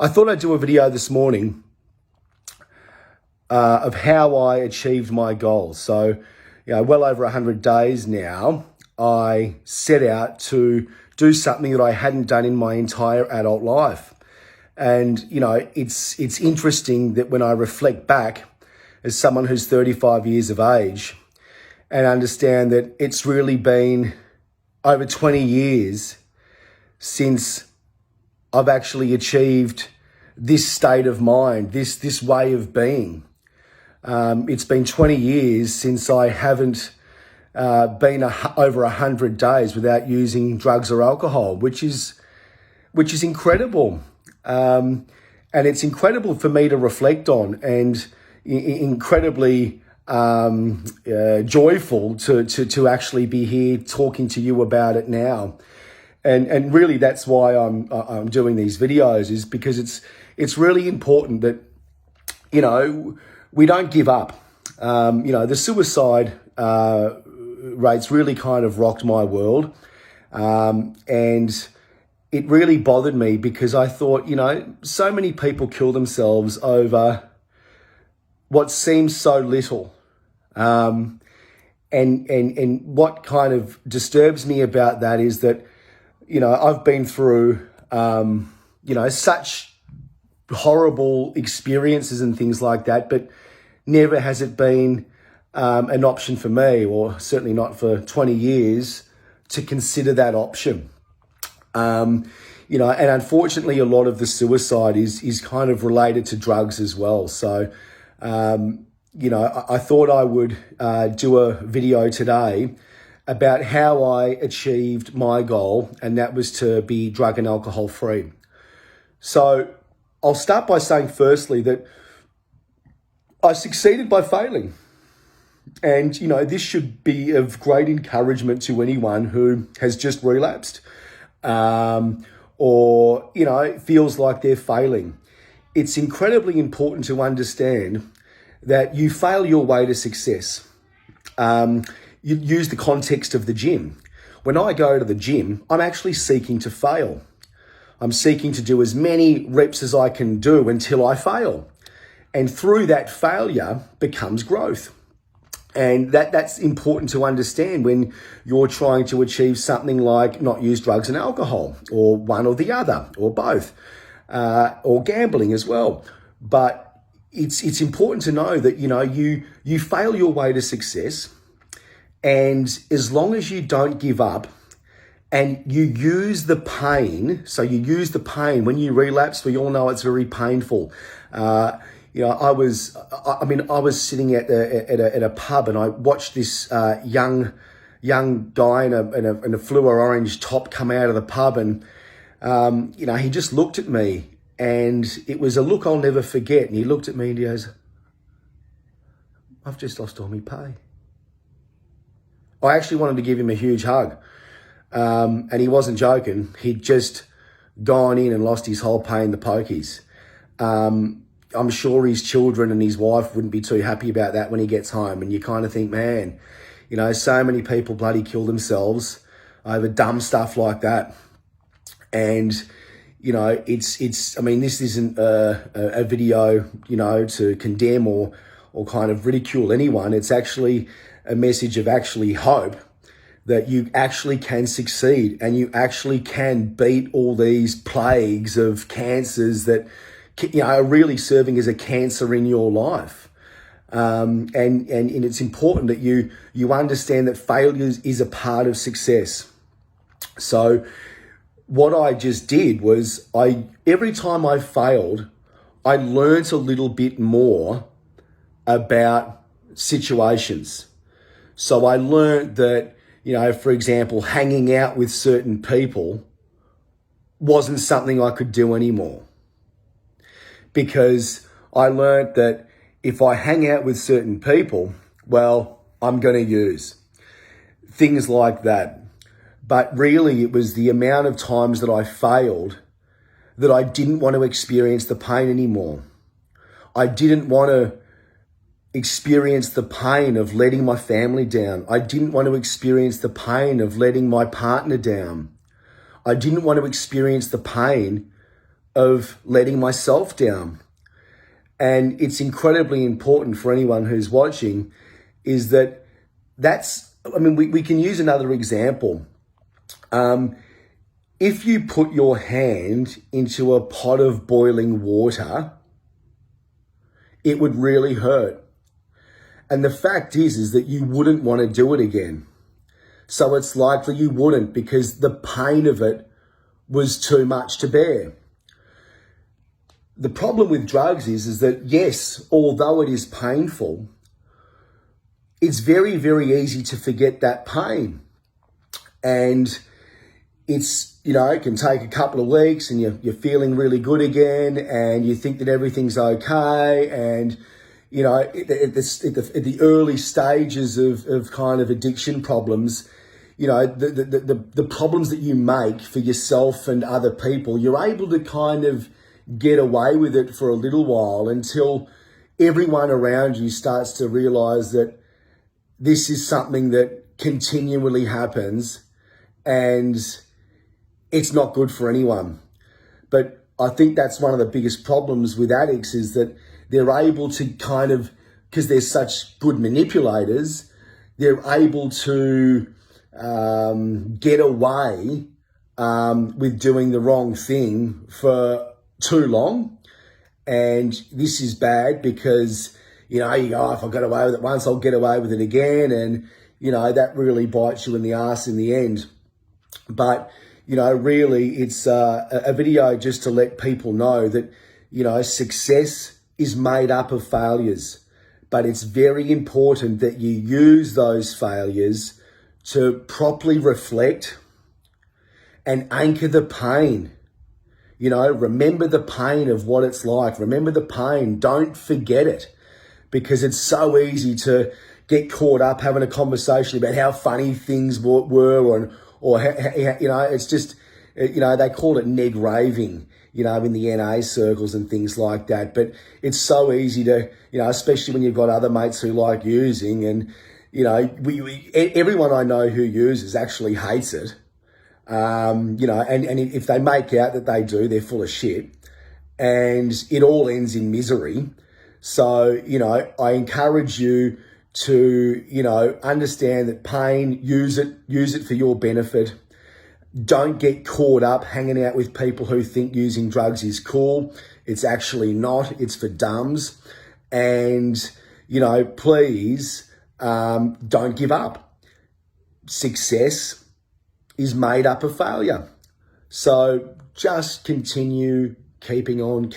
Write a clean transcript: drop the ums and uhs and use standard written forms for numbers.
I thought I'd do a video this morning of how I achieved my goals. So, well over 100 days now, I set out to do something that I hadn't done in my entire adult life. And, it's interesting that when I reflect back as someone who's 35 years of age and understand that it's really been over 20 years since I've actually achieved this state of mind, this way of being. It's been 20 years since I haven't been over 100 days without using drugs or alcohol, which is incredible. And it's incredible for me to reflect on, and incredibly joyful to actually be here talking to you about it now. And really that's why I'm doing these videos, is because it's really important that, we don't give up. The suicide rates really kind of rocked my world. And it really bothered me because I thought, so many people kill themselves over what seems so little. And what kind of disturbs me about that is that, I've been through, such horrible experiences and things like that, but never has it been an option for me, or certainly not for 20 years, to consider that option. And unfortunately, a lot of the suicide is kind of related to drugs as well. So, I thought I would do a video today about how I achieved my goal, and that was to be drug and alcohol free. So I'll start by saying firstly that I succeeded by failing. And, this should be of great encouragement to anyone who has just relapsed or, feels like they're failing. It's incredibly important to understand that you fail your way to success. You use the context of the gym. When I go to the gym, I'm actually seeking to fail. I'm seeking to do as many reps as I can do until I fail. And through that failure becomes growth. And that's important to understand when you're trying to achieve something like not use drugs and alcohol, or one or the other, or both, or gambling as well. But it's important to know that, you fail your way to success. And as long as you don't give up and you use the pain, so you use the pain when you relapse, we all know it's very painful. I was sitting at a pub, and I watched this young guy in a fluor orange top come out of the pub, and he just looked at me, and it was a look I'll never forget. And he looked at me and he goes, "I've just lost all my pay." I actually wanted to give him a huge hug, and he wasn't joking. He'd just gone in and lost his whole pay in the pokies. I'm sure his children and his wife wouldn't be too happy about that when he gets home. And you kind of think, man, so many people bloody kill themselves over dumb stuff like that. And, this isn't a video, to condemn or kind of ridicule anyone. It's actually a message of actually hope that you actually can succeed, and you actually can beat all these plagues of cancers that, are really serving as a cancer in your life. And it's important that you understand that failure is a part of success. So what I just did was every time I failed, I learned a little bit more about situations. So I learned that, for example, hanging out with certain people wasn't something I could do anymore. Because I learned that if I hang out with certain people, well, I'm going to use things like that. But really, it was the amount of times that I failed that I didn't want to experience the pain anymore. I didn't want to experience the pain of letting my family down. I didn't want to experience the pain of letting my partner down. I didn't want to experience the pain of letting myself down. And it's incredibly important for anyone who's watching is that we can use another example. If you put your hand into a pot of boiling water, it would really hurt. And the fact is that you wouldn't want to do it again. So it's likely you wouldn't, because the pain of it was too much to bear. The problem with drugs is that, yes, although it is painful, it's very, very easy to forget that pain. And it can take a couple of weeks and you're feeling really good again and you think that everything's okay. And, at the early stages of kind of addiction problems, the problems that you make for yourself and other people, you're able to kind of get away with it for a little while until everyone around you starts to realize that this is something that continually happens and it's not good for anyone. But I think that's one of the biggest problems with addicts is that they're able to kind of, because they're such good manipulators, they're able to get away with doing the wrong thing for too long. And this is bad because, you go, if I got away with it once, I'll get away with it again. And, that really bites you in the ass in the end. But, really it's a video just to let people know that, success is made up of failures. But it's very important that you use those failures to properly reflect and anchor the pain. Remember the pain of what it's like. Remember the pain. Don't forget it, because it's so easy to get caught up having a conversation about how funny things were or it's just, they call it neg raving, in the NA circles and things like that. But it's so easy to, especially when you've got other mates who like using and, everyone I know who uses actually hates it. And if they make out that they do, they're full of shit, and it all ends in misery. So, I encourage you to, understand that pain, use it for your benefit. Don't get caught up hanging out with people who think using drugs is cool. It's actually not. It's for dumbs. And, please, don't give up. Success is made up of failure. So just continue keeping on.